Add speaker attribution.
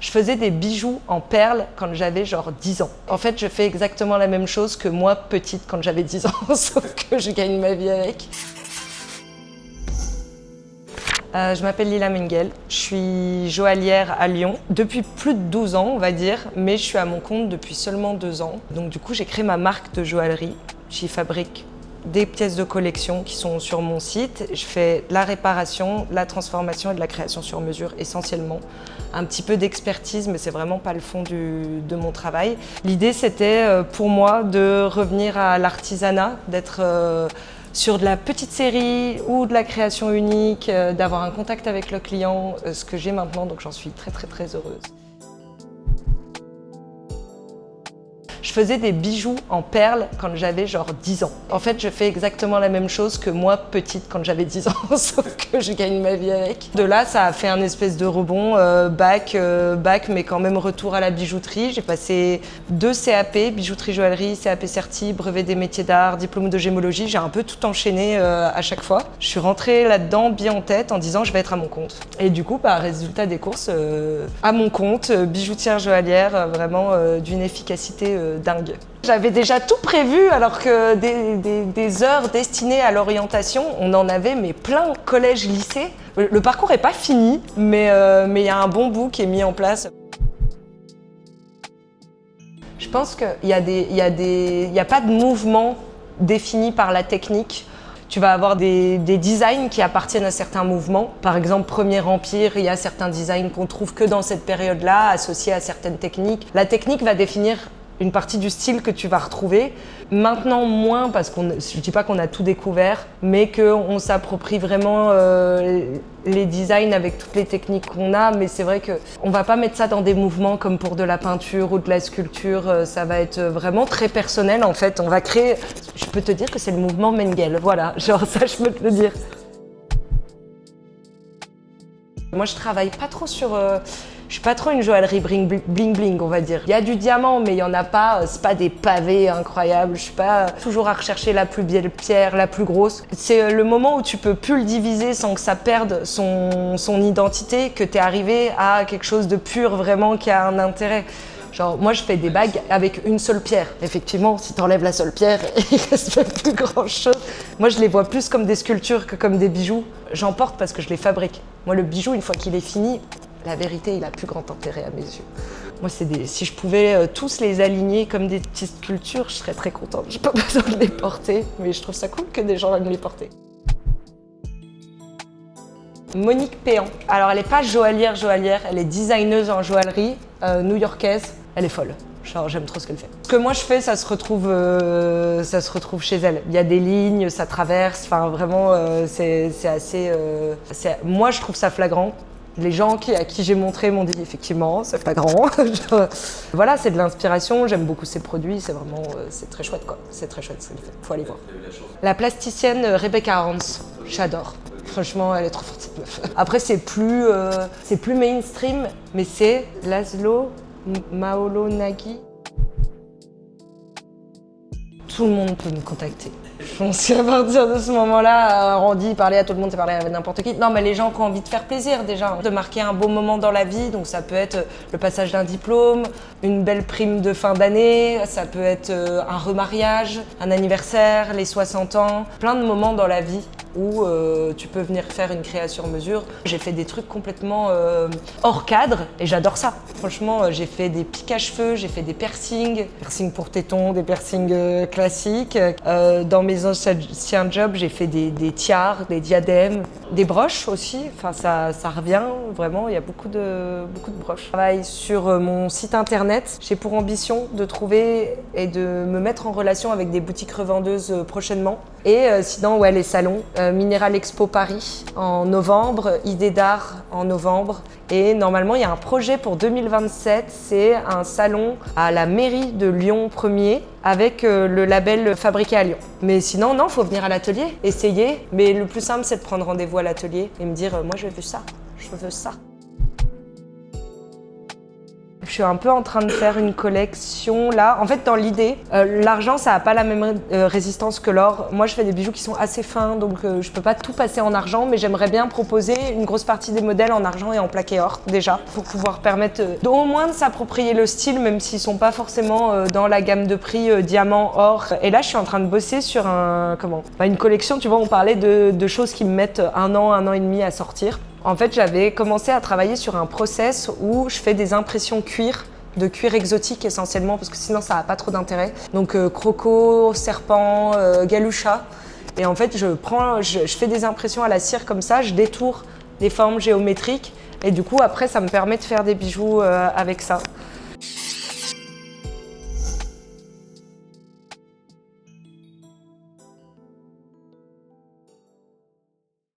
Speaker 1: Je faisais des bijoux en perles quand j'avais genre 10 ans. En fait, je fais exactement la même chose que moi, petite, quand j'avais 10 ans, sauf que je gagne ma vie avec. Je m'appelle Lila Mengel, je suis joaillière à Lyon depuis plus de 12 ans, on va dire, mais je suis à mon compte depuis seulement 2 ans. Donc du coup, j'ai créé ma marque de joaillerie. J'y fabrique des pièces de collection qui sont sur mon site. Je fais de la réparation, de la transformation et de la création sur mesure essentiellement. Un petit peu d'expertise, mais c'est vraiment pas le fond de mon travail. L'idée, c'était pour moi de revenir à l'artisanat, d'être sur de la petite série ou de la création unique, d'avoir un contact avec le client, ce que j'ai maintenant, donc j'en suis très heureuse. Je faisais des bijoux en perles quand j'avais genre 10 ans. En fait, je fais exactement la même chose que moi, petite, quand j'avais 10 ans, sauf que je gagne ma vie avec. De là, ça a fait un espèce de rebond, bac, mais quand même retour à la bijouterie. J'ai passé 2 CAP, bijouterie joaillerie, CAP certi, brevet des métiers d'art, diplôme de gémologie. J'ai un peu tout enchaîné à chaque fois. Je suis rentrée là-dedans bien en tête en disant je vais être à mon compte. Et du coup, résultat des courses, à mon compte, bijoutière joaillière, vraiment d'une efficacité dingue. J'avais déjà tout prévu alors que des heures destinées à l'orientation, on en avait mais plein, collège, lycée. Le parcours n'est pas fini, mais il y a un bon bout qui est mis en place. Je pense qu'il y a pas de mouvement défini par la technique. Tu vas avoir des designs qui appartiennent à certains mouvements. Par exemple, Premier Empire, il y a certains designs qu'on trouve que dans cette période-là, associés à certaines techniques. La technique va définir une partie du style que tu vas retrouver. Maintenant, moins, parce que je ne dis pas qu'on a tout découvert, mais qu'on s'approprie vraiment les designs avec toutes les techniques qu'on a. Mais c'est vrai qu'on ne va pas mettre ça dans des mouvements comme pour de la peinture ou de la sculpture. Ça va être vraiment très personnel, en fait. On va créer... Je peux te dire que c'est le mouvement Mengel. Voilà, genre ça, je peux te le dire. Moi, je travaille pas trop sur... Je suis pas trop une joaillerie bling, on va dire. Il y a du diamant, mais il y en a pas. C'est pas des pavés incroyables. Je suis pas toujours à rechercher la plus belle pierre, la plus grosse. C'est le moment où tu peux plus le diviser sans que ça perde son identité, que tu es arrivé à quelque chose de pur, vraiment, qui a un intérêt. Genre, moi, je fais des bagues avec une seule pierre. Effectivement, si tu enlèves la seule pierre, il reste même plus grand-chose. Moi, je les vois plus comme des sculptures que comme des bijoux. J'en porte parce que je les fabrique. Moi, le bijou, une fois qu'il est fini, la vérité, il a plus grand intérêt à mes yeux. Moi, si je pouvais tous les aligner comme des petites sculptures, je serais très contente. J'ai pas besoin de les porter, mais je trouve ça cool que des gens aiment les porter. Monique Péan. Alors, elle n'est pas joaillière, elle est designeuse en joaillerie new-yorkaise. Elle est folle. Genre, j'aime trop ce qu'elle fait. Ce que moi je fais, ça se retrouve chez elle. Il y a des lignes, ça traverse. Enfin, vraiment, c'est assez. Moi, je trouve ça flagrant. Les gens à qui j'ai montré m'ont dit effectivement, c'est flagrant. Voilà, c'est de l'inspiration. J'aime beaucoup ses produits. C'est vraiment, c'est très chouette quoi. C'est très chouette ce qu'elle fait. Faut aller voir. La plasticienne Rebecca Arns. J'adore. Franchement, elle est trop forte cette meuf. Après, c'est plus mainstream, mais c'est Laszlo Maolonagi. Tout le monde peut me contacter. Je pense qu'à partir de ce moment-là, on dit parler à tout le monde, c'est parler à n'importe qui. Non, mais les gens qui ont envie de faire plaisir déjà, de marquer un beau moment dans la vie. Donc ça peut être le passage d'un diplôme, une belle prime de fin d'année, ça peut être un remariage, un anniversaire, les 60 ans. Plein de moments dans la vie où tu peux venir faire une création mesure. J'ai fait des trucs complètement hors cadre et j'adore ça. Franchement, j'ai fait des pics à cheveux, j'ai fait des piercings pour tétons, des piercings classiques. Dans mes anciens jobs, j'ai fait des tiares, des diadèmes, des broches aussi. Enfin, ça revient vraiment, il y a beaucoup de broches. Je travaille sur mon site internet. J'ai pour ambition de trouver et de me mettre en relation avec des boutiques revendeuses prochainement. Et sinon, ouais, les salons. Minéral Expo Paris en novembre, Idée d'art en novembre. Et normalement, il y a un projet pour 2027, c'est un salon à la mairie de Lyon 1er avec le label Fabriqué à Lyon. Mais sinon, non, il faut venir à l'atelier, essayer. Mais le plus simple, c'est de prendre rendez-vous à l'atelier et me dire « moi, je veux ça, je veux ça ». Je suis un peu en train de faire une collection là. En fait, dans l'idée, l'argent, ça n'a pas la même résistance que l'or. Moi, je fais des bijoux qui sont assez fins, donc je peux pas tout passer en argent, mais j'aimerais bien proposer une grosse partie des modèles en argent et en plaqué or, déjà, pour pouvoir permettre au moins de s'approprier le style, même s'ils sont pas forcément dans la gamme de prix diamant, or. Et là, je suis en train de bosser sur une collection, tu vois, on parlait de choses qui me mettent un an et demi à sortir. En fait, j'avais commencé à travailler sur un process où je fais des impressions cuir, de cuir exotique essentiellement, parce que sinon ça n'a pas trop d'intérêt. Donc croco, serpent, galucha. Et en fait, je fais des impressions à la cire comme ça, je détourne des formes géométriques. Et du coup, après, ça me permet de faire des bijoux avec ça.